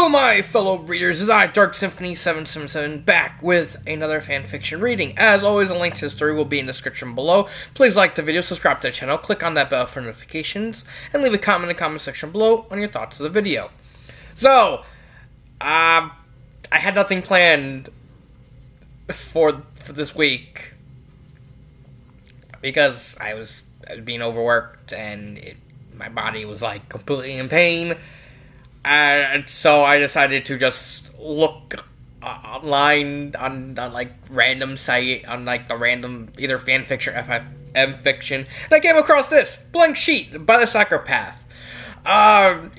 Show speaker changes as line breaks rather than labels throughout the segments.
Hello, my fellow readers. This is I, Dark Symphony 777, back with another fanfiction reading. As always, a link to the story will be in the description below. Please like the video, subscribe to the channel, click on that bell for notifications, and leave a comment in the comment section below on your thoughts of the video. So, I had nothing planned for this week because I was being overworked and my body was like completely in pain. And so I decided to just look online on like random site, on like the random either fanfiction or FanFiction, and I came across this Blank Sheet by the Psychopath. I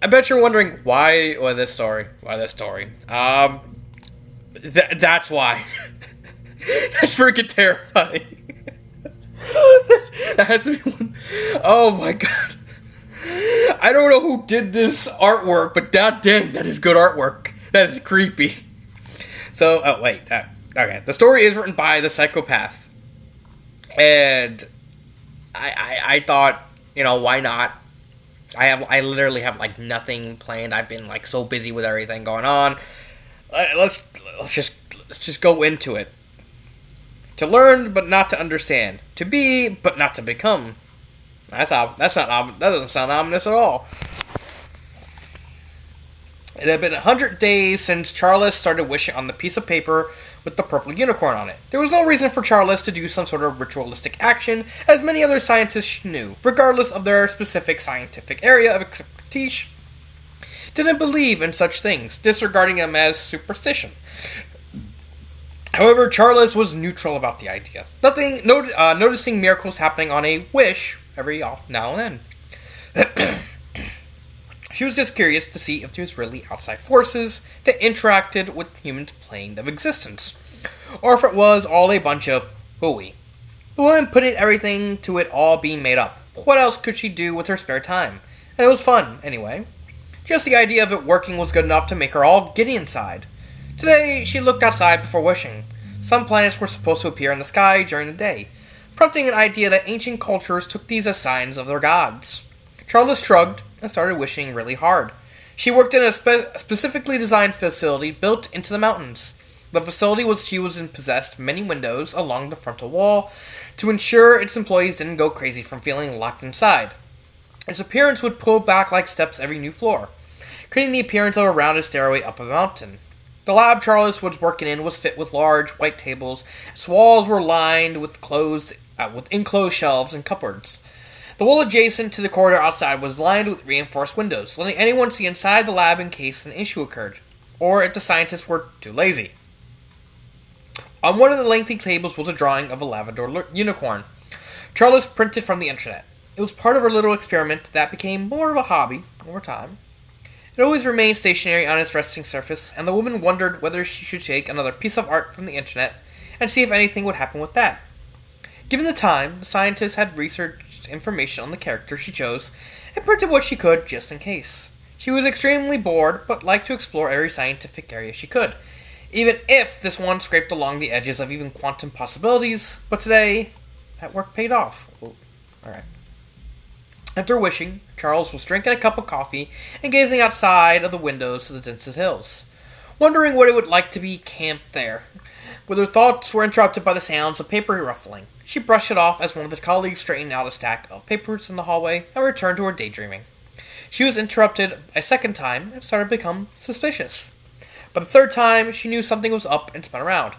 bet you're wondering why this story. That's why. That's freaking terrifying. That has to be one. Oh my god. I don't know who did this artwork, but god dang, that is good artwork. That is creepy. So, okay. The story is written by the Psychopath. And I thought, why not? I literally have like nothing planned. I've been like so busy with everything going on. Let's just go into it. To learn, but not to understand. To be, but not to become. That doesn't sound ominous at all. It had been 100 days since Charles started wishing on the piece of paper with the purple unicorn on it. There was no reason for Charles to do some sort of ritualistic action, as many other scientists knew, regardless of their specific scientific area of expertise, didn't believe in such things, disregarding them as superstition. However, Charles was neutral about the idea, noticing miracles happening on a wish every now and then. She was just curious to see if there was really outside forces that interacted with humans' plane of existence, or if it was all a bunch of hooey. The woman put everything to it all being made up. What else could she do with her spare time? And it was fun, anyway. Just the idea of it working was good enough to make her all giddy inside. Today, she looked outside before wishing. Some planets were supposed to appear in the sky during the day, prompting an idea that ancient cultures took these as signs of their gods. Charles shrugged and started wishing really hard. She worked in a specifically designed facility built into the mountains. The facility possessed many windows along the frontal wall to ensure its employees didn't go crazy from feeling locked inside. Its appearance would pull back like steps every new floor, creating the appearance of a rounded stairway up a mountain. The lab Charles was working in was fit with large white tables. Its walls were lined with enclosed shelves and cupboards. The wall adjacent to the corridor outside was lined with reinforced windows, letting anyone see inside the lab in case an issue occurred, or if the scientists were too lazy. On one of the lengthy tables was a drawing of a lavender unicorn. Charles printed from the internet. It was part of her little experiment that became more of a hobby over time. It always remained stationary on its resting surface, and the woman wondered whether she should take another piece of art from the internet and see if anything would happen with that. Given the time, the scientist had researched information on the character she chose and printed what she could just in case. She was extremely bored, but liked to explore every scientific area she could, even if this one scraped along the edges of even quantum possibilities. But today, that work paid off. Alright. After wishing, Charles was drinking a cup of coffee and gazing outside of the windows to the distant hills, wondering what it would like to be camped there. But her thoughts were interrupted by the sounds of paper ruffling. She brushed it off as one of the colleagues straightened out a stack of papers in the hallway and returned to her daydreaming. She was interrupted a second time and started to become suspicious. But the third time, she knew something was up and spun around.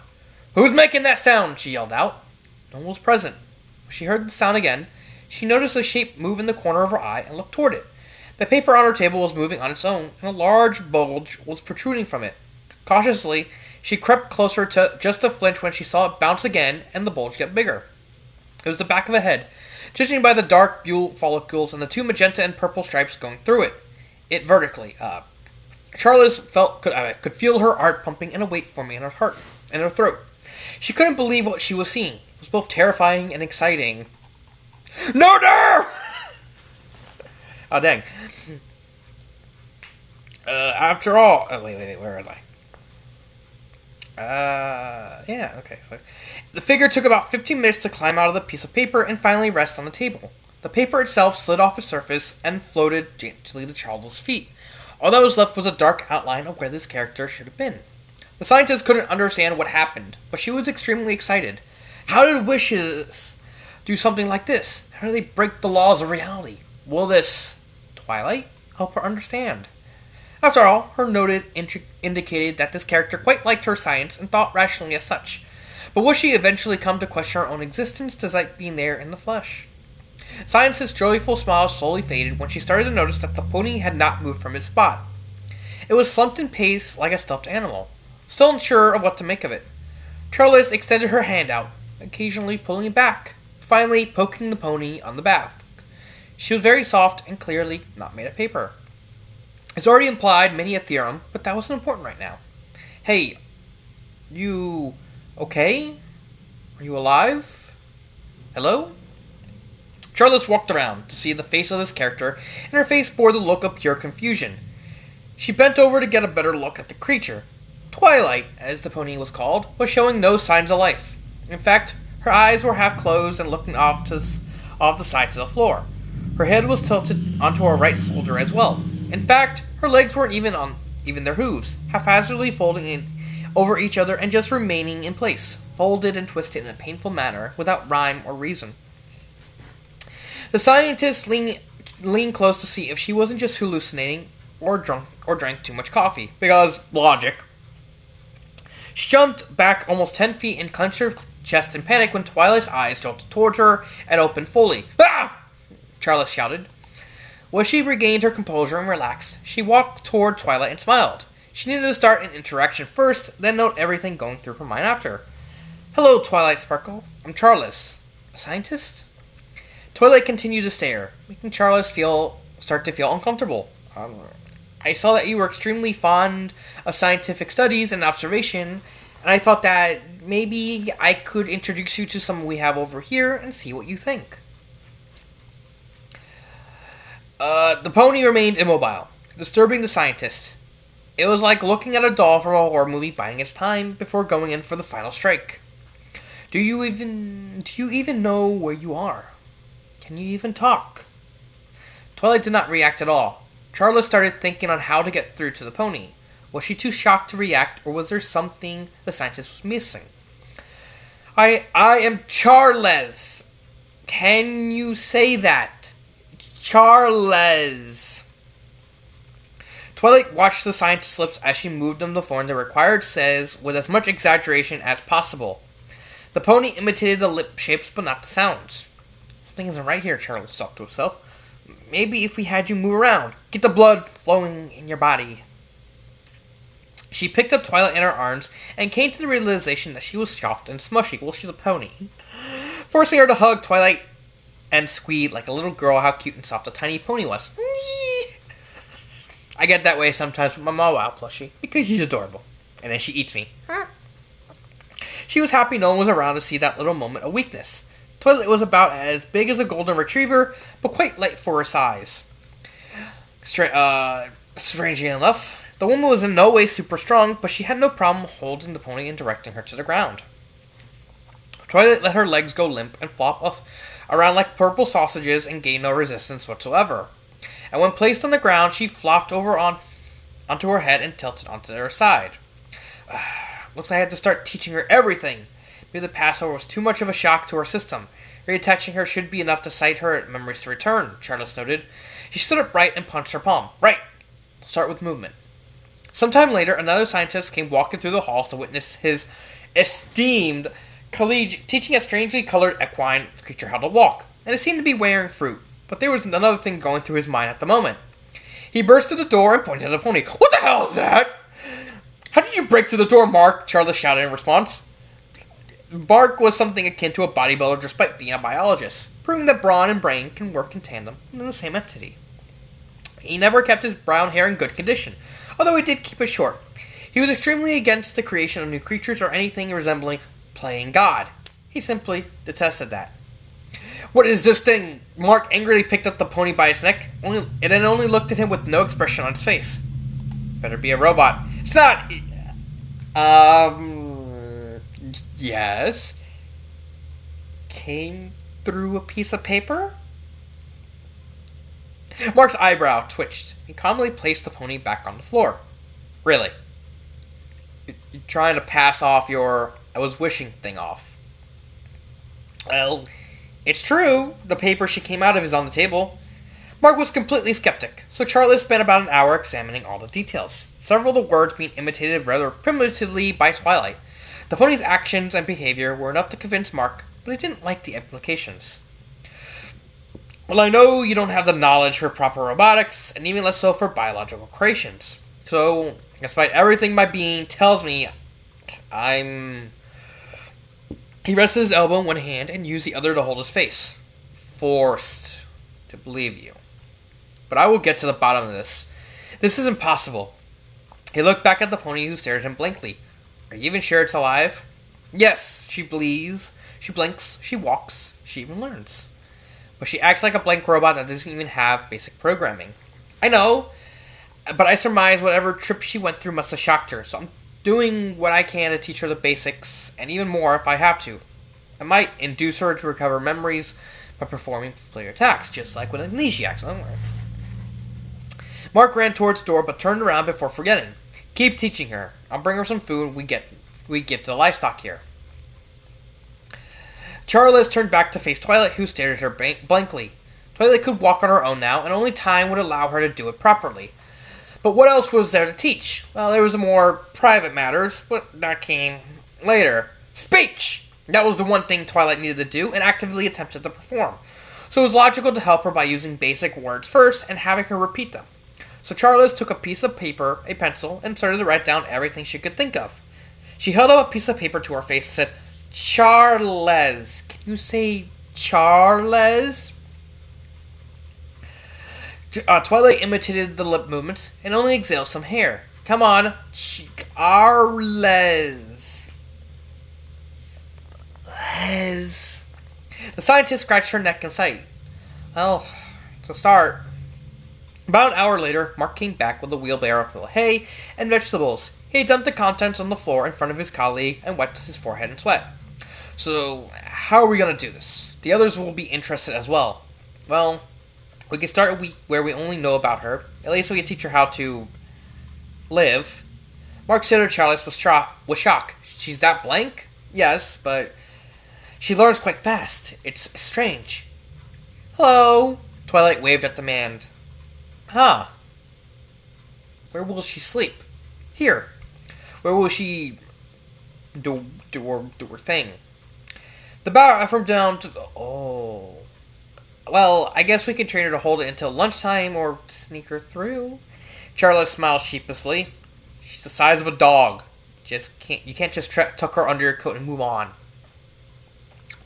"Who's making that sound?" she yelled out. No one was present. When she heard the sound again, she noticed a shape move in the corner of her eye and looked toward it. The paper on her table was moving on its own, and a large bulge was protruding from it. Cautiously, she crept closer just to flinch when she saw it bounce again and the bulge get bigger. It was the back of a head, judging by the dark blue follicles and the two magenta and purple stripes going through it vertically. Charles could feel her heart pumping and a weight forming in her heart and her throat. She couldn't believe what she was seeing. It was both terrifying and exciting. No! Oh, dang. After all... wait, where was I? Yeah, okay. So the figure took about 15 minutes to climb out of the piece of paper and finally rest on the table. The paper itself slid off its surface and floated gently to Charles' feet. All that was left was a dark outline of where this character should have been. The scientist couldn't understand what happened, but she was extremely excited. How did wishes do something like this? How do they break the laws of reality? Will this Twilight help her understand? After all, her note indicated that this character quite liked her science and thought rationally as such. But would she eventually come to question her own existence despite being there in the flesh? Science's joyful smile slowly faded when she started to notice that the pony had not moved from its spot. It was slumped in pace like a stuffed animal, still unsure of what to make of it. Charles extended her hand out, occasionally pulling it back, finally poking the pony on the back. She was very soft and clearly not made of paper. It's already implied many a theorem, but that wasn't important right now. Hey, you okay? Are you alive? Hello? Charles walked around to see the face of this character, and her face bore the look of pure confusion. She bent over to get a better look at the creature. Twilight, as the pony was called, was showing no signs of life. In fact, her eyes were half closed and looking off the sides of the floor. Her head was tilted onto her right shoulder as well. In fact, her legs weren't even their hooves, haphazardly folding in over each other and just remaining in place, folded and twisted in a painful manner without rhyme or reason. The scientist leaned close to see if she wasn't just hallucinating or drank too much coffee, because logic. She jumped back almost 10 feet and clenched her chest in panic when Twilight's eyes darted towards her and opened fully. Ah! Charles shouted. When she regained her composure and relaxed, she walked toward Twilight and smiled. She needed to start an interaction first, then note everything going through her mind after. Hello, Twilight Sparkle. I'm Charles. A scientist? Twilight continued to stare, making Charles start to feel uncomfortable. I saw that you were extremely fond of scientific studies and observation, and I thought that maybe I could introduce you to some we have over here and see what you think. The pony remained immobile, disturbing the scientist. It was like looking at a doll from a horror movie biding its time before going in for the final strike. Do you even know where you are? Can you even talk? Twilight did not react at all. Charles started thinking on how to get through to the pony. Was she too shocked to react, or was there something the scientist was missing? I am Charles. Can you say that? Charles. Twilight watched the scientist's lips as she moved them to form the required says with as much exaggeration as possible. The pony imitated the lip shapes but not the sounds. Something isn't right here, Charles thought to himself. Maybe if we had you move around, get the blood flowing in your body. She picked up Twilight in her arms and came to the realization that she was soft and smushy. Well, she's a pony. Forcing her to hug Twilight and squeak like a little girl how cute and soft a tiny pony was. I get that way sometimes with my Mawa plushie because she's adorable. And then she eats me. She was happy no one was around to see that little moment of weakness. Twilight was about as big as a golden retriever, but quite light for her size. Strangely enough, the woman was in no way super strong, but she had no problem holding the pony and directing her to the ground. Twilight let her legs go limp and flop around like purple sausages and gained no resistance whatsoever. And when placed on the ground, she flopped over onto her head and tilted onto her side. Looks like I had to start teaching her everything. Maybe the Passover was too much of a shock to her system. Reattaching her should be enough to cite her memories to return, Charles noted. She stood upright and punched her palm. Right. Start with movement. Sometime later, another scientist came walking through the halls to witness his esteemed colleague teaching a strangely colored equine creature how to walk, and it seemed to be wearing fruit. But there was another thing going through his mind at the moment. He burst to the door and pointed at the pony. What the hell is that? How did you break through the door, Mark? Charles shouted in response. Mark was something akin to a bodybuilder despite being a biologist, proving that brawn and brain can work in tandem in the same entity. He never kept his brown hair in good condition, although he did keep it short. He was extremely against the creation of new creatures or anything resembling playing God. He simply detested that. What is this thing? Mark angrily picked up the pony by its neck, and then only looked at him with no expression on his face. Better be a robot. It's not... Yes? Came through a piece of paper? Mark's eyebrow twitched. He calmly placed the pony back on the floor. Really? You're trying to pass off your I was wishing thing off. Well, it's true. The paper she came out of is on the table. Mark was completely skeptic, so Charlie spent about an hour examining all the details, several of the words being imitated rather primitively by Twilight. The pony's actions and behavior were enough to convince Mark, but he didn't like the implications. Well, I know you don't have the knowledge for proper robotics, and even less so for biological creations. So, despite everything my being tells me, He rested his elbow in one hand and used the other to hold his face. Forced to believe you. But I will get to the bottom of this. This is impossible. He looked back at the pony who stared at him blankly. Are you even sure it's alive? Yes, she believes. She blinks. She walks. She even learns. But she acts like a blank robot that doesn't even have basic programming. I know, but I surmise whatever trip she went through must have shocked her, so I'm doing what I can to teach her the basics, and even more if I have to. I might induce her to recover memories by performing familiar attacks, just like with amnesiacs. Mark ran towards the door, but turned around before forgetting. Keep teaching her. I'll bring her some food we give to the livestock here. Charles turned back to face Twilight, who stared at her blankly. Twilight could walk on her own now, and only time would allow her to do it properly. But what else was there to teach? Well, there was more private matters, but that came later. Speech! That was the one thing Twilight needed to do, and actively attempted to perform. So it was logical to help her by using basic words first, and having her repeat them. So Charles took a piece of paper, a pencil, and started to write down everything she could think of. She held up a piece of paper to her face and said, Charles. Can you say Charles? Twilight imitated the lip movements and only exhaled some hair. Come on. Charles. The scientist scratched her neck in sight. Well, it's a start. About an hour later, Mark came back with a wheelbarrow full of hay and vegetables. He dumped the contents on the floor in front of his colleague and wiped his forehead in sweat. So, how are we going to do this? The others will be interested as well. Well, we can start where we only know about her. At least we can teach her how to live. Mark stared at Charles with shock. She's that blank? Yes, but she learns quite fast. It's strange. Hello. Twilight waved at the man. Huh. Where will she sleep? Here. Where will she do her thing? The bathroom down to the... Oh. Well, I guess we can train her to hold it until lunchtime or sneak her through. Charlotte smiled sheepishly. She's the size of a dog. You can't just tuck her under your coat and move on.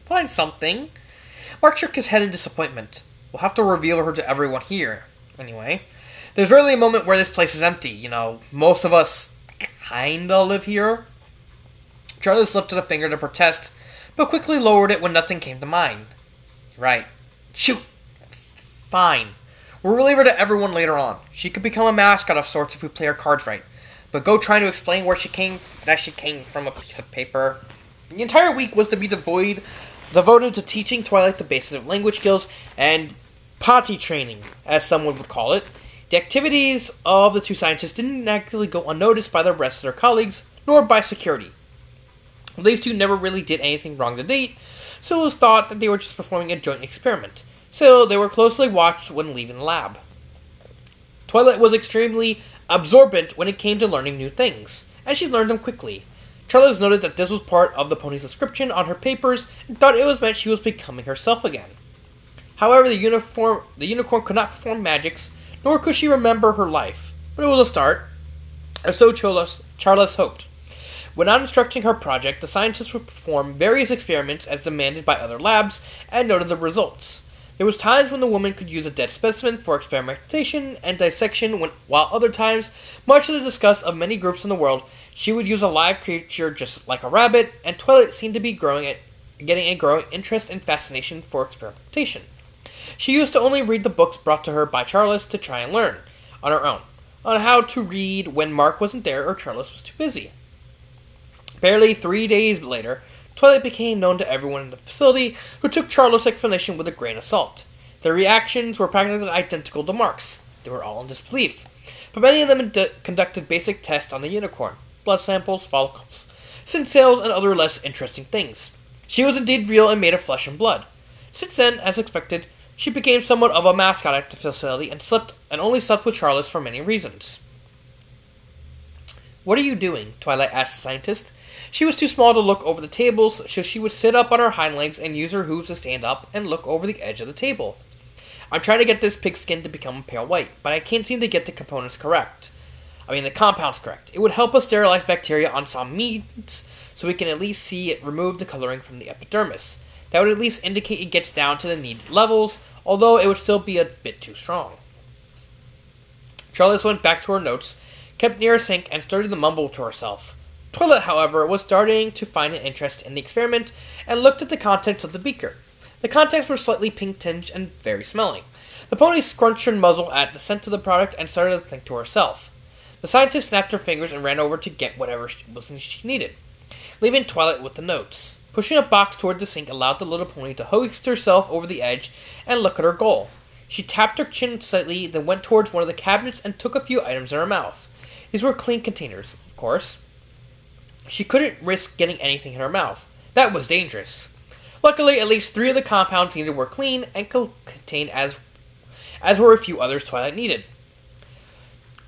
Find something. Mark shook his head in disappointment. We'll have to reveal her to everyone here. Anyway, there's rarely a moment where this place is empty. You know, most of us kinda live here. Charles lifted a finger to protest, but quickly lowered it when nothing came to mind. Right. Shoot. Fine. We'll relieve her to everyone later on. She could become a mascot of sorts if we play our cards right. But go trying to explain where she came from a piece of paper. The entire week was to be devoted to teaching Twilight the basis of language skills and potty training, as someone would call it. The activities of the two scientists didn't actually go unnoticed by the rest of their colleagues, nor by security. These two never really did anything wrong to date, so it was thought that they were just performing a joint experiment. So they were closely watched when leaving the lab. Twilight was extremely absorbent when it came to learning new things, and she learned them quickly. Charles noted that this was part of the pony's description on her papers and thought it was meant she was becoming herself again. However, the unicorn could not perform magics, nor could she remember her life. But it was a start, or so Charles hoped. When not instructing her project, the scientists would perform various experiments as demanded by other labs, and noted the results. There was times when the woman could use a dead specimen for experimentation and dissection, while other times, much to the disgust of many groups in the world, she would use a live creature just like a rabbit, and Twilight seemed to be getting a growing interest and fascination for experimentation. She used to only read the books brought to her by Charles to try and learn, on her own, on how to read when Mark wasn't there or Charles was too busy. Barely 3 days later, Twilight became known to everyone in the facility, who took Charles' explanation with a grain of salt. Their reactions were practically identical to Mark's. They were all in disbelief. But many of them conducted basic tests on the unicorn. Blood samples, follicles, scent cells, and other less interesting things. She was indeed real and made of flesh and blood. Since then, as expected, she became somewhat of a mascot at the facility and only slept with Charles for many reasons. "What are you doing?" Twilight asked the scientist. She was too small to look over the tables, so she would sit up on her hind legs and use her hooves to stand up and look over the edge of the table. "I'm trying to get this pig skin to become pale white, but I can't seem to get the compounds correct. It would help us sterilize bacteria on some meats, so we can at least see it remove the coloring from the epidermis. That would at least indicate it gets down to the needed levels, although it would still be a bit too strong." Charlotte went back to her notes, kept near a sink, and started to mumble to herself. Twilight, however, was starting to find an interest in the experiment and looked at the contents of the beaker. The contents were slightly pink-tinged and very smelling. The pony scrunched her muzzle at the scent of the product and started to think to herself. The scientist snapped her fingers and ran over to get whatever she needed, leaving Twilight with the notes. Pushing a box toward the sink allowed the little pony to hoist herself over the edge and look at her goal. She tapped her chin slightly, then went towards one of the cabinets and took a few items in her mouth. These were clean containers, of course. She couldn't risk getting anything in her mouth. That was dangerous. Luckily, at least 3 of the compounds needed were clean and contained as were a few others Twilight needed.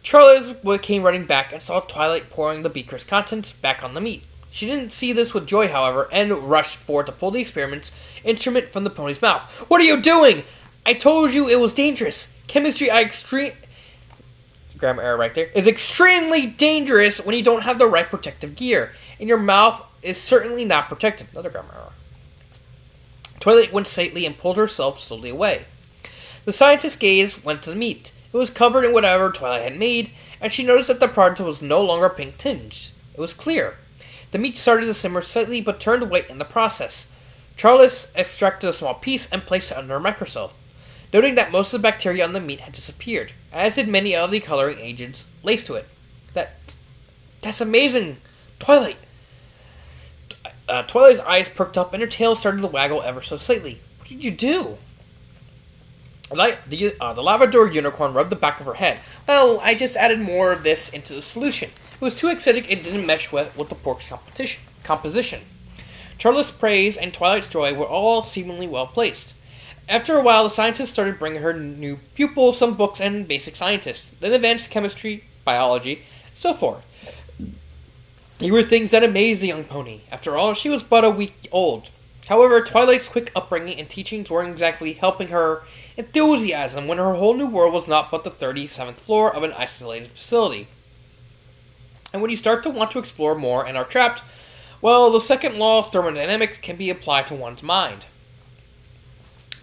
Charles came running back and saw Twilight pouring the beaker's contents back on the meat. She didn't see this with joy, however, and rushed forward to pull the experiment instrument from the pony's mouth. "What are you doing? I told you it was dangerous. Chemistry grammar error right there, is extremely dangerous when you don't have the right protective gear, and your mouth is certainly not protected." Another grammar error. Twilight went slightly and pulled herself slowly away. The scientist's gaze went to the meat. It was covered in whatever Twilight had made, and she noticed that the product was no longer pink-tinged. It was clear. The meat started to simmer slightly, but turned white in the process. Charles extracted a small piece and placed it under a microscope, noting that most of the bacteria on the meat had disappeared, as did many of the coloring agents laced to it. That's amazing, Twilight! Twilight's eyes perked up and her tail started to waggle ever so slightly. "What did you do?" The Labrador unicorn rubbed the back of her head. "Well, I just added more of this into the solution. It was too acidic and didn't mesh with the pork's composition." Charlotte's praise and Twilight's joy were all seemingly well placed. After a while, the scientist started bringing her new pupil some books and basic scientists, then advanced chemistry, biology, so forth. They were things that amazed the young pony. After all, she was but a week old. However, Twilight's quick upbringing and teachings weren't exactly helping her enthusiasm when her whole new world was not but the 37th floor of an isolated facility. And when you start to want to explore more and are trapped, well, the second law of thermodynamics can be applied to one's mind.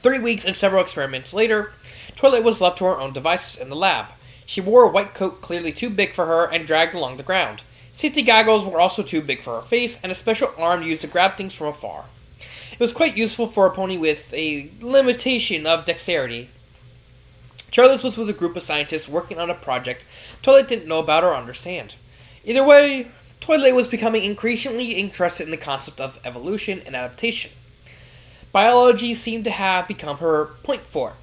3 weeks and several experiments later, Twilight was left to her own devices in the lab. She wore a white coat clearly too big for her and dragged along the ground. Safety goggles were also too big for her face, and a special arm used to grab things from afar. It was quite useful for a pony with a limitation of dexterity. Charles was with a group of scientists working on a project Twilight didn't know about or understand. Either way, Twilight was becoming increasingly interested in the concept of evolution and adaptation. Biology seemed to have become her point for it,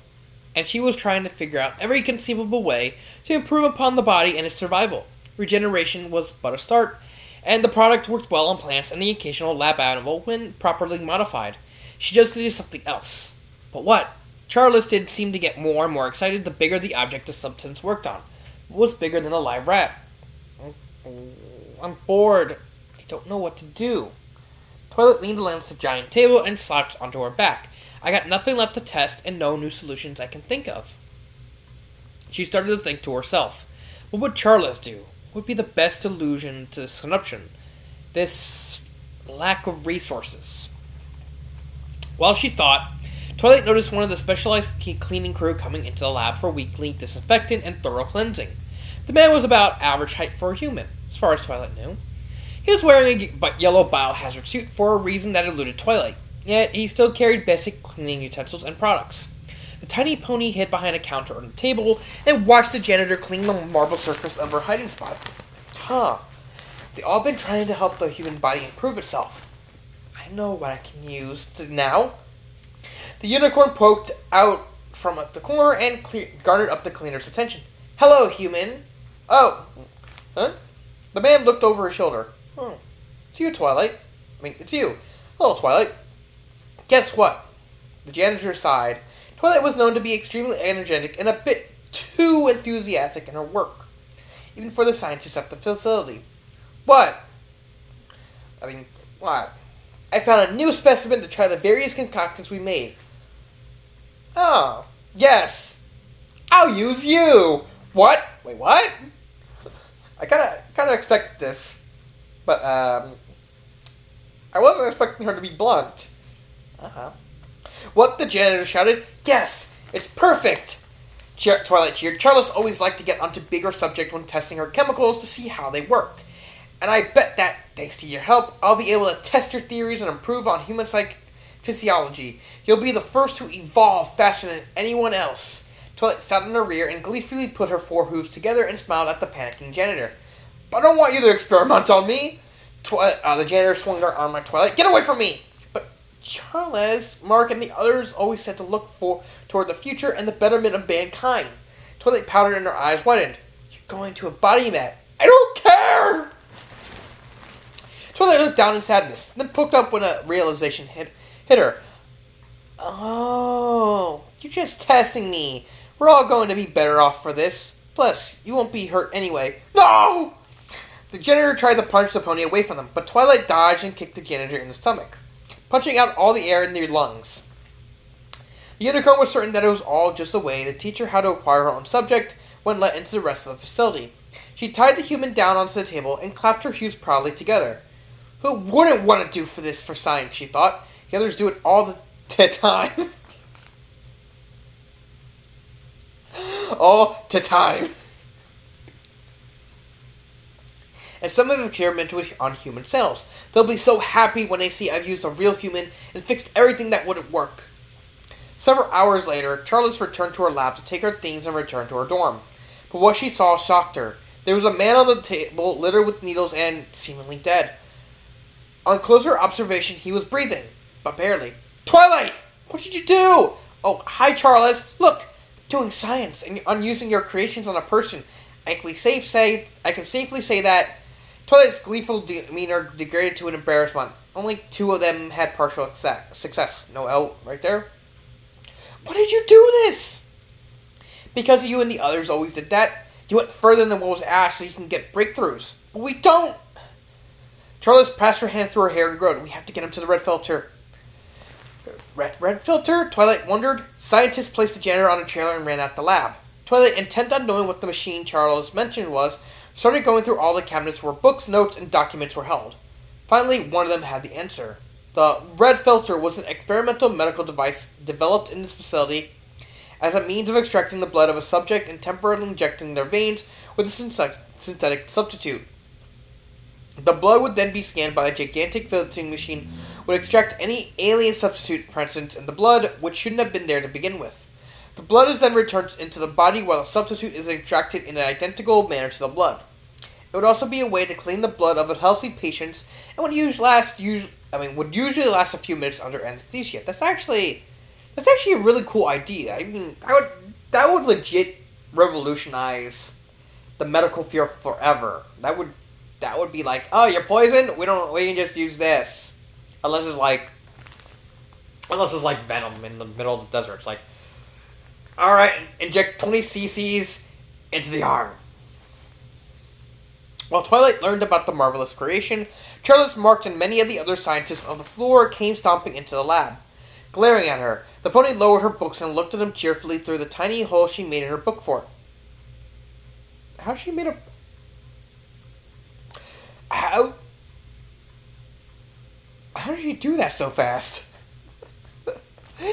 and she was trying to figure out every conceivable way to improve upon the body and its survival. Regeneration was but a start, and the product worked well on plants and the occasional lab animal when properly modified. She just needed something else. But what? Charles did seem to get more and more excited the bigger the object the substance worked on. It was bigger than a live rat. "I'm bored. I don't know what to do." Twilight leaned against the giant table and slouched onto her back. "I got nothing left to test and no new solutions I can think of." She started to think to herself. What would Charles do? What would be the best solution to this corruption? This lack of resources? While she thought, Twilight noticed one of the specialized cleaning crew coming into the lab for weekly disinfectant and thorough cleansing. The man was about average height for a human, as far as Twilight knew. He was wearing a yellow biohazard suit for a reason that eluded Twilight, yet he still carried basic cleaning utensils and products. The tiny pony hid behind a counter on the table and watched the janitor clean the marble surface of her hiding spot. They've all been trying to help the human body improve itself. I know what I can use now. The unicorn poked out from the corner and garnered up the cleaner's attention. "Hello, human." "Oh, huh?" The man looked over his shoulder. "Oh, it's you, Twilight. It's you. Hello, Twilight." "Guess what?" The janitor sighed. Twilight was known to be extremely energetic and a bit too enthusiastic in her work, even for the scientists at the facility. "What?" What? "I found a new specimen to try the various concoctions we made." "Oh, yes. I'll use you." "What? Wait, what?" I kind of expected this, but I wasn't expecting her to be blunt. "What?" the janitor shouted. "Yes, it's perfect." Twilight cheered. Charles always liked to get onto bigger subjects when testing her chemicals to see how they work. "And I bet that, thanks to your help, I'll be able to test your theories and improve on human physiology. You'll be the first to evolve faster than anyone else." Twilight sat on her rear and gleefully put her four hooves together and smiled at the panicking janitor. "But I don't want you to experiment on me." The janitor swung her arm at Twilight. "Get away from me!" "But Charles, Mark, and the others always said to look toward the future and the betterment of mankind." Twilight powdered and her eyes widened. "You're going to embody that." "I don't care!" Twilight looked down in sadness, then poked up when a realization hit her. "Oh, you're just testing me. We're all going to be better off for this. Plus, you won't be hurt anyway." "No!" The janitor tried to punch the pony away from them, but Twilight dodged and kicked the janitor in the stomach, punching out all the air in their lungs. The unicorn was certain that it was all just a way to teach her how to acquire her own subject when let into the rest of the facility. She tied the human down onto the table and clapped her hooves proudly together. Who wouldn't want to do this for science, she thought. The others do it all the time. All the time. And some have experimented on human cells. They'll be so happy when they see I've used a real human and fixed everything that wouldn't work. Several hours later, Charlotte returned to her lab to take her things and return to her dorm. But what she saw shocked her. There was a man on the table littered with needles and seemingly dead. On closer observation, he was breathing, but barely. "Twilight! What did you do?" "Oh, hi, Charles. Look, doing science, and I'm using your creations on a person. I can safely say that." Twilight's gleeful demeanor degraded to an embarrassment. Only two of them had partial success. No L right there. "Why did you do this?" "Because you and the others always did that. You went further than what was asked so you can get breakthroughs. But we don't." Charlotte passed her hand through her hair and groaned. "We have to get him to the red filter." Red filter? Twilight wondered. Scientists placed the janitor on a trailer and ran out the lab. Twilight, intent on knowing what the machine Charles mentioned was, started going through all the cabinets where books, notes, and documents were held. Finally, one of them had the answer. The red filter was an experimental medical device developed in this facility as a means of extracting the blood of a subject and temporarily injecting their veins with a synthetic substitute. The blood would then be scanned by a gigantic filtering machine, would extract any alien substitute present in the blood, which shouldn't have been there to begin with. The blood is then returned into the body while the substitute is extracted in an identical manner to the blood. It would also be a way to clean the blood of healthy patients and would usually last a few minutes under anesthesia. That's actually a really cool idea. I mean, that would legit revolutionize the medical field forever. That would be like, "Oh, you're poisoned? We can just use this." Unless it's like venom in the middle of the desert. It's like, "Alright, inject 20 cc's into the arm." While Twilight learned about the marvelous creation, Charles, Mark, and many of the other scientists on the floor came stomping into the lab. Glaring at her, the pony lowered her books and looked at them cheerfully through the tiny hole she made in her book fort. How did she do that so fast?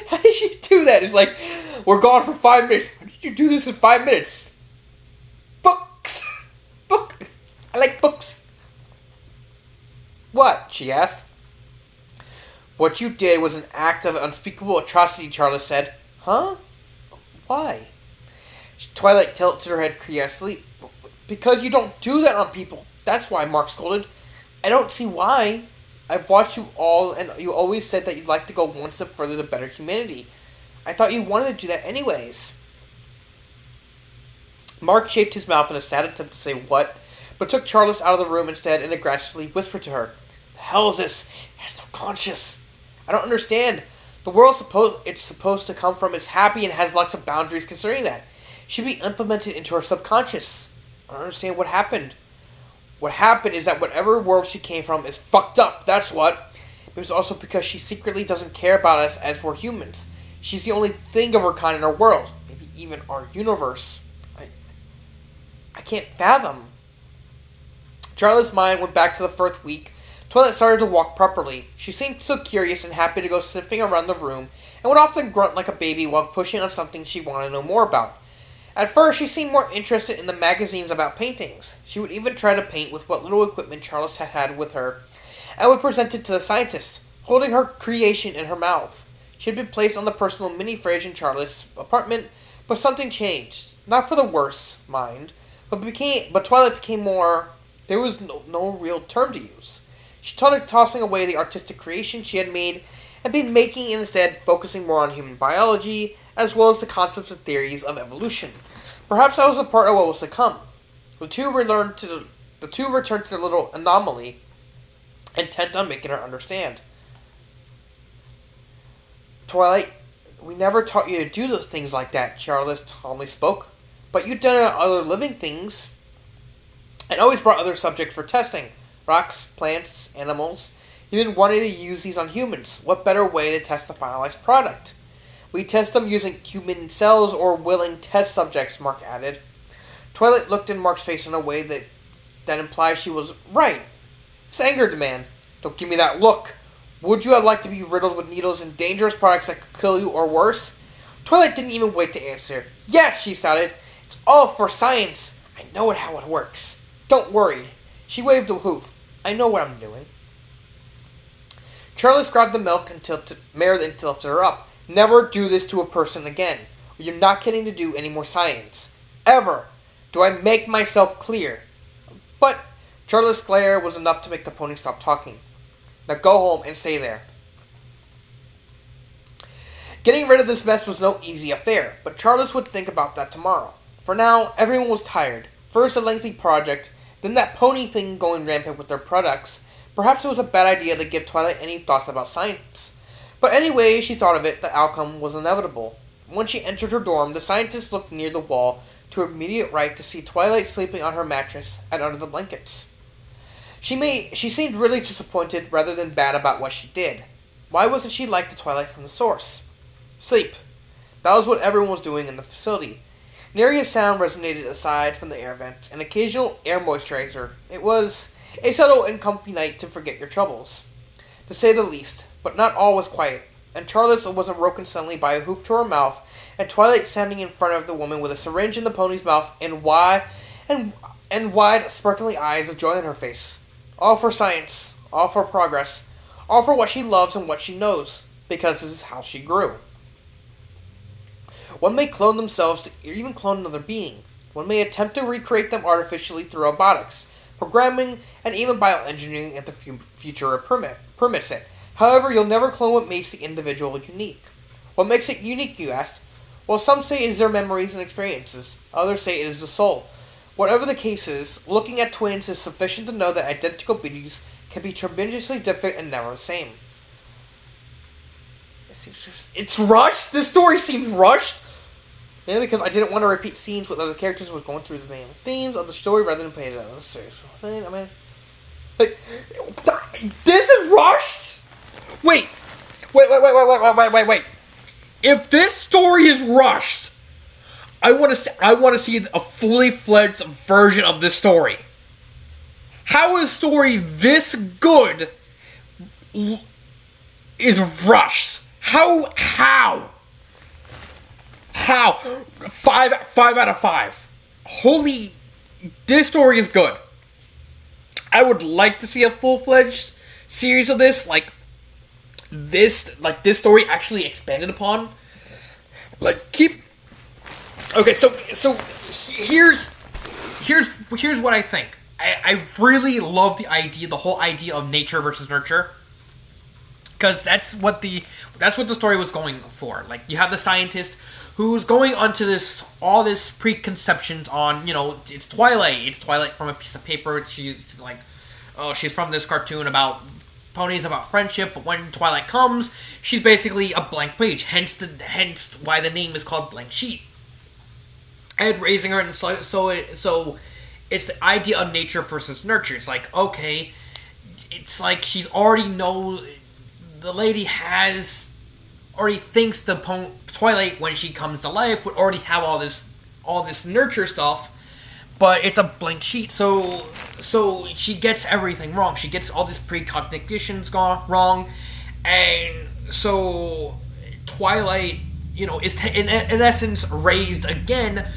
How did she do that? It's like, "We're gone for 5 minutes. How did you do this in 5 minutes?" Books! I like books. "What?" she asked. "What you did was an act of unspeakable atrocity," Charles said. "Huh? Why?" Twilight tilted her head curiously. "Because you don't do that on people. That's why," Mark scolded. "I don't see why. I've watched you all, and you always said that you'd like to go one step further to better humanity. I thought you wanted to do that anyways. Mark shaped his mouth in a sad attempt to say what, but took Charles out of the room instead and aggressively whispered to her, "The hell is this? It's no conscious. I don't understand. The world it's supposed to come from is happy and has lots of boundaries concerning that. It should be implemented into her subconscious. I don't understand what happened. What happened is that whatever world she came from is fucked up, that's what. It was also because she secretly doesn't care about us as we're humans. She's the only thing of her kind in our world, maybe even our universe. I can't fathom." Charlotte's mind went back to the first week. Twilight started to walk properly. She seemed so curious and happy to go sniffing around the room, and would often grunt like a baby while pushing on something she wanted to know more about. At first, she seemed more interested in the magazines about paintings. She would even try to paint with what little equipment Charlotte had with her, and would present it to the scientist, holding her creation in her mouth. She had been placed on the personal mini-fridge in Charlotte's apartment, but something changed. Not for the worse, mind, but Twilight became more... There was no real term to use. She started tossing away the artistic creation she had made, and been making instead focusing more on human biology, as well as the concepts and theories of evolution. Perhaps that was a part of what was to come. The two returned to their little anomaly, intent on making her understand. "Twilight, we never taught you to do those things like that," Charles calmly spoke. "But you've done it on other living things, and always brought other subjects for testing. Rocks, plants, animals. You've been wanting to use these on humans. What better way to test the finalized product? We test them using human cells or willing test subjects," Mark added. Twilight looked in Mark's face in a way that implied she was right. This angered the man. "Don't give me that look. Would you have liked to be riddled with needles and dangerous products that could kill you or worse?" Twilight didn't even wait to answer. "Yes," she shouted. "It's all for science. I know how it works. Don't worry." She waved a hoof. "I know what I'm doing." Charles grabbed the milk and tilted her up. "Never do this to a person again. Or you're not getting to do any more science. Ever. Do I make myself clear?" But Charles' glare was enough to make the pony stop talking. "Now go home and stay there." Getting rid of this mess was no easy affair, but Charles would think about that tomorrow. For now, everyone was tired. First a lengthy project, then that pony thing going rampant with their products. Perhaps it was a bad idea to give Twilight any thoughts about science. But anyway she thought of it, the outcome was inevitable. When she entered her dorm, the scientist looked near the wall to her immediate right to see Twilight sleeping on her mattress and under the blankets. She seemed really disappointed rather than bad about what she did. Why wasn't she like the Twilight from the source? Sleep. That was what everyone was doing in the facility. Nary a sound resonated aside from the air vent, an occasional air moisturizer. It was a subtle and comfy night to forget your troubles, to say the least, but not all was quiet, and Charlotte was awoken suddenly by a hoof to her mouth, and Twilight standing in front of the woman with a syringe in the pony's mouth and wide, sparkling eyes of joy on her face. All for science, all for progress, all for what she loves and what she knows, because this is how she grew. One may clone themselves to even clone another being. One may attempt to recreate them artificially through robotics, programming, and even bioengineering if the future permits it. However, you'll never clone what makes the individual unique. What makes it unique, you asked? Well, some say it is their memories and experiences. Others say it is the soul. Whatever the case is, looking at twins is sufficient to know that identical beings can be tremendously different and never the same. It's rushed? This story seems rushed? Maybe because I didn't want to repeat scenes with other characters was going through the main themes of the story rather than play it out of a series. I mean, like, this is rushed? Wait. If this story is rushed, I want to see a fully fledged version of this story. How is a story this good is rushed? How? 5 out of 5. Holy, this story is good. I would like to see a full-fledged series of this, like this story actually expanded upon. Okay, so here's what I think. I really love the whole idea of nature versus nurture. because that's what the story was going for. Like, you have the scientist who's going onto all this preconceptions on, it's Twilight from a piece of paper. She's like, oh, she's from this cartoon about ponies, about friendship, but when Twilight comes, she's basically a blank page, hence why the name is called Blank Sheet. And raising her, and so it's the idea of nature versus nurture. It's like, okay, it's like she's already the lady already thinks the Twilight, when she comes to life, would already have all this nurture stuff, but it's a blank sheet. So she gets everything wrong. She gets all these precognitions wrong, and so Twilight, is in essence raised again,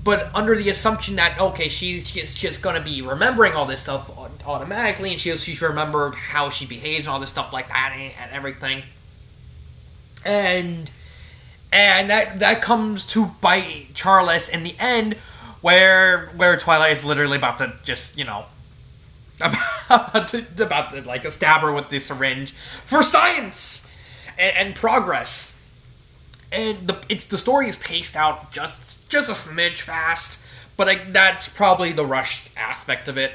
but under the assumption that, okay, she's just going to be remembering all this stuff automatically, and she's remembered how she behaves and all this stuff like that and everything. And that comes to bite Charles in the end, where Twilight is literally about to just, about to like stab her with the syringe for science and progress. And the story is paced out just a smidge fast, but that's probably the rushed aspect of it.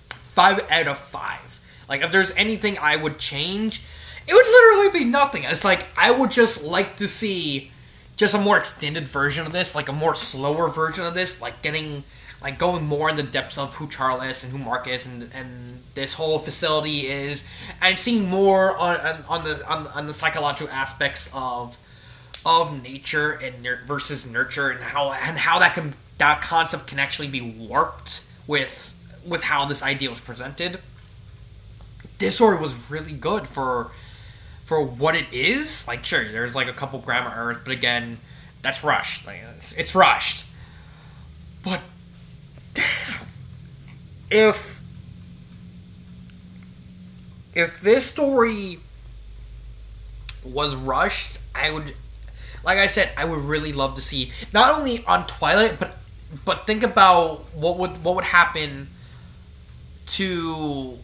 5 out of 5. Like, if there's anything I would change, it would literally be nothing. It's like, I would just like to see just a more extended version of this, like a more slower version of this, like going more in the depths of who Charles and who Mark is, and this whole facility is, and seeing more on the psychological aspects of nature and versus nurture, and how that concept can actually be warped with how this idea was presented. This story was really good for what it is. Like, sure, there's like a couple grammar errors, but again, that's rushed. Like, it's rushed. But damn, if this story was rushed, I would, like I said, I would really love to see not only on Twilight, but think about what would happen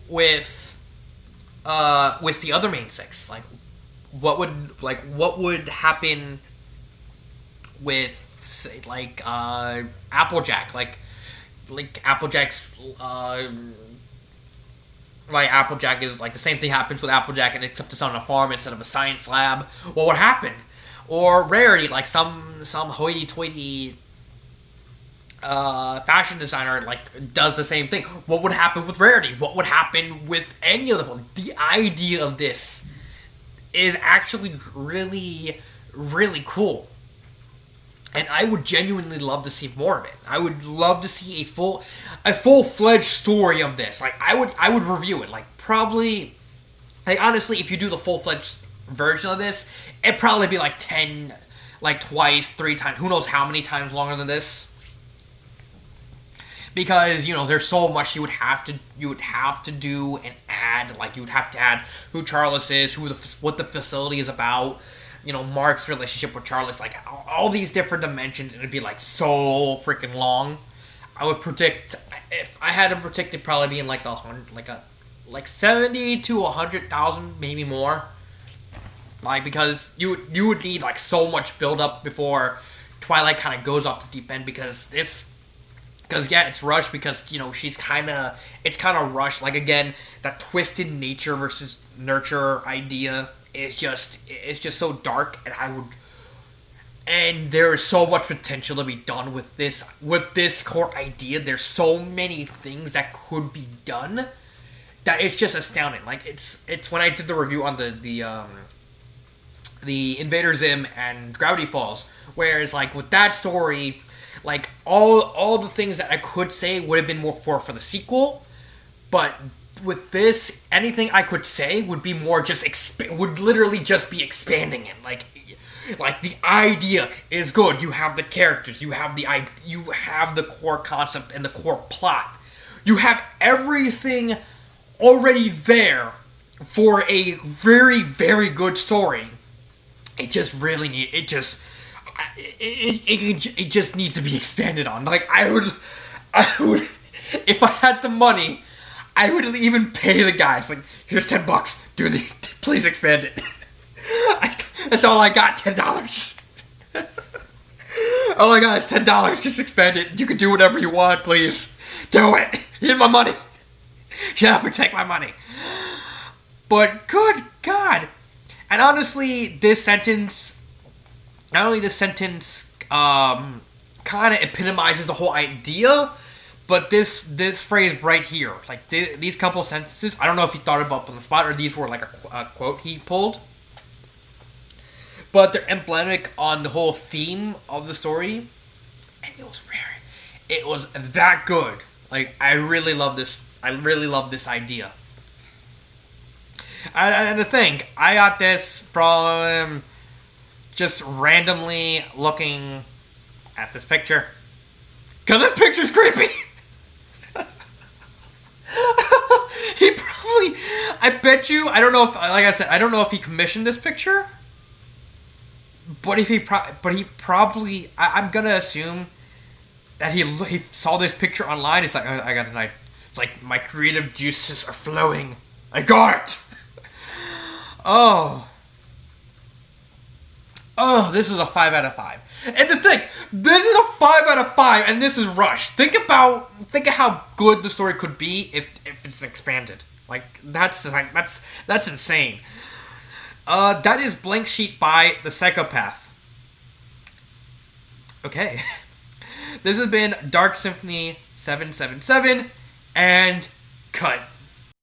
with the other main six. Like, what would happen with, say, like Applejack, like Applejack's like Applejack is like the same thing happens with Applejack, and except it's on a farm instead of a science lab. What would happen? Or Rarity, like some hoity-toity fashion designer, like, does the same thing. What would happen with Rarity? What would happen with any of them? The idea of this is actually really, really cool. And I would genuinely love to see more of it. I would love to see a full-fledged story of this. Like, I would review it. Like, probably, like, honestly, if you do the full-fledged version of this, it'd probably be like 10, like twice, 3 times, who knows how many times longer than this. Because, there's so much you would have to do and add. Like, you would have to add who Charles is, what the facility is about, Mark's relationship with Charles, like, all these different dimensions, and it'd be, like, so freaking long. I would predict, if I had to predict, it'd probably be in, like, 70 to 100,000, maybe more. Like, because you would need, like, so much build-up before Twilight kind of goes off the deep end, because yeah, it's rushed, because, it's kind of rushed. Like, again, that twisted nature versus nurture idea is just so dark, and there is so much potential to be done with this core idea. There's so many things that could be done that it's just astounding. Like, it's when I did the review on the Invader Zim and Gravity Falls, whereas, like, with that story, like, all the things that I could say would have been more for the sequel, but with this, anything I could say would be more just would literally just be expanding it. Like the idea is good. You have the characters, you have the core concept and the core plot. You have everything already there for a very, very good story. It just really it just needs to be expanded on. Like, I would, if I had the money, I would even pay the guys, like, here's $10, dude, please expand it. That's all I got, $10. All I got is $10. Just expand it. You can do whatever you want, please. Do it. Here's my money. Shut up and take my money. But good God. And honestly, this sentence, not only this sentence kind of epitomizes the whole idea, but this phrase right here, like these couple sentences, I don't know if he thought about them on the spot or these were like a quote he pulled. But they're emblematic on the whole theme of the story. And it was that good. Like, I really love this. I really love this idea. And the thing, I got this from just randomly looking at this picture. Because this picture's creepy. He probably, I bet you, I don't know if, like I said, I don't know if he commissioned this picture. But he probably, I'm gonna assume that he saw this picture online. It's like, I got a knife. It's like, my creative juices are flowing. I got it. Oh, this is a 5 out of 5. And the thing, this is a 5 out of 5, and this is rushed. Think of how good the story could be if it's expanded. Like, that's insane. That is Blank Sheet by The Psychopath. Okay. This has been Dark Symphony 777, and cut.